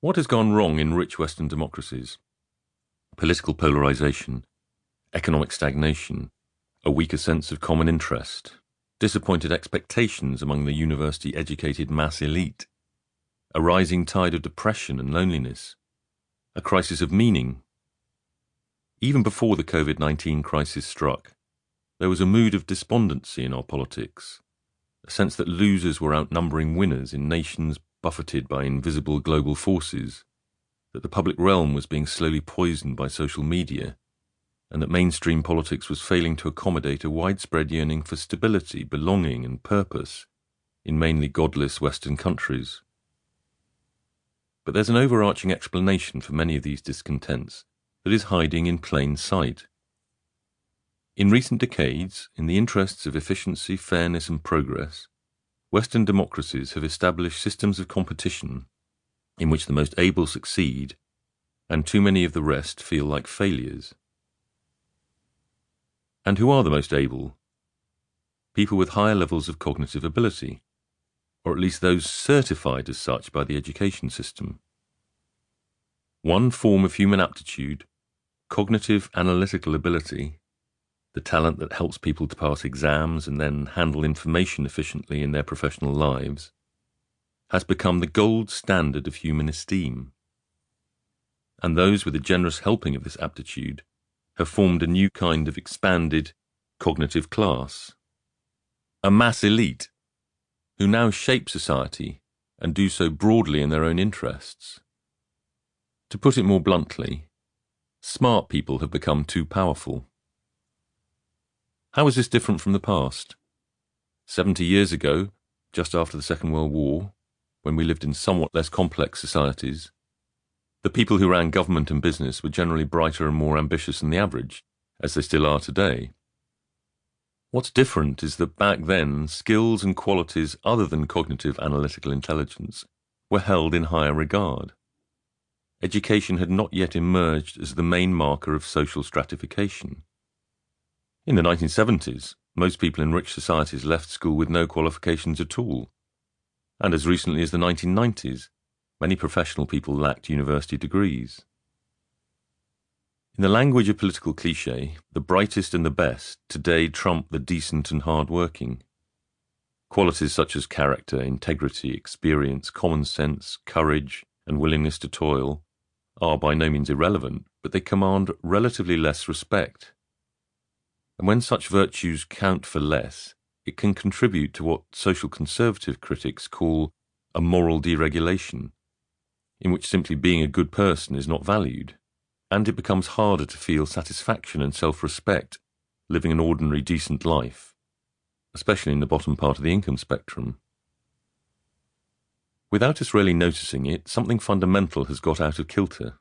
What has gone wrong in rich Western democracies? Political polarization, economic stagnation, a weaker sense of common interest, disappointed expectations among the university-educated mass elite, a rising tide of depression and loneliness, a crisis of meaning. Even before the COVID-19 crisis struck, there was a mood of despondency in our politics, a sense that losers were outnumbering winners in nations buffeted by invisible global forces, that the public realm was being slowly poisoned by social media, and that mainstream politics was failing to accommodate a widespread yearning for stability, belonging and purpose in mainly godless Western countries. But there's an overarching explanation for many of these discontents that is hiding in plain sight. In recent decades, in the interests of efficiency, fairness and progress, Western democracies have established systems of competition in which the most able succeed and too many of the rest feel like failures. And who are the most able? People with higher levels of cognitive ability, or at least those certified as such by the education system. One form of human aptitude, cognitive analytical ability, the talent that helps people to pass exams and then handle information efficiently in their professional lives, has become the gold standard of human esteem. And those with a generous helping of this aptitude have formed a new kind of expanded cognitive class, a mass elite, who now shape society and do so broadly in their own interests. To put it more bluntly, smart people have become too powerful. How is this different from the past? 70 years ago, just after the Second World War, when we lived in somewhat less complex societies, the people who ran government and business were generally brighter and more ambitious than the average, as they still are today. What's different is that back then, skills and qualities other than cognitive analytical intelligence were held in higher regard. Education had not yet emerged as the main marker of social stratification. In the 1970s, most people in rich societies left school with no qualifications at all. And as recently as the 1990s, many professional people lacked university degrees. In the language of political cliché, the brightest and the best today trump the decent and hard-working. Qualities such as character, integrity, experience, common sense, courage, and willingness to toil are by no means irrelevant, but they command relatively less respect. And when such virtues count for less, it can contribute to what social conservative critics call a moral deregulation, in which simply being a good person is not valued, and it becomes harder to feel satisfaction and self-respect living an ordinary, decent life, especially in the bottom part of the income spectrum. Without us really noticing it, something fundamental has got out of kilter.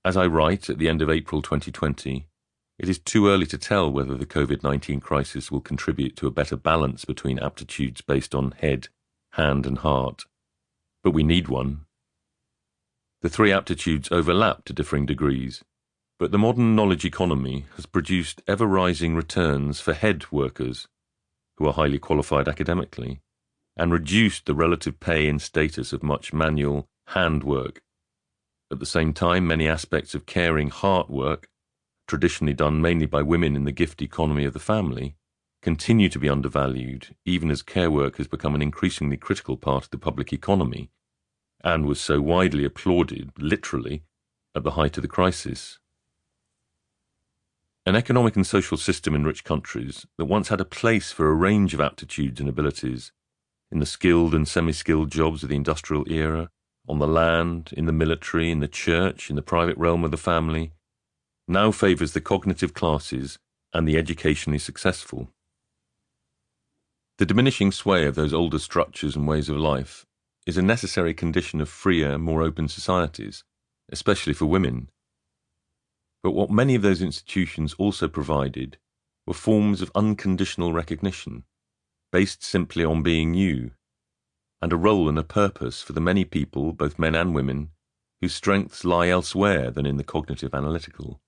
As I write at the end of April 2020, it is too early to tell whether the COVID-19 crisis will contribute to a better balance between aptitudes based on head, hand and heart. But we need one. The three aptitudes overlap to differing degrees, but the modern knowledge economy has produced ever-rising returns for head workers, who are highly qualified academically, and reduced the relative pay and status of much manual hand work. At the same time, many aspects of caring heart work, traditionally done mainly by women in the gift economy of the family, continue to be undervalued, even as care work has become an increasingly critical part of the public economy, and was so widely applauded, literally, at the height of the crisis. An economic and social system in rich countries that once had a place for a range of aptitudes and abilities, in the skilled and semi-skilled jobs of the industrial era, on the land, in the military, in the church, in the private realm of the family, now favours the cognitive classes and the educationally successful. The diminishing sway of those older structures and ways of life is a necessary condition of freer, more open societies, especially for women. But what many of those institutions also provided were forms of unconditional recognition, based simply on being you, and a role and a purpose for the many people, both men and women, whose strengths lie elsewhere than in the cognitive analytical.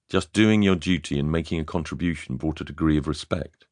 Just doing your duty and making a contribution brought a degree of respect.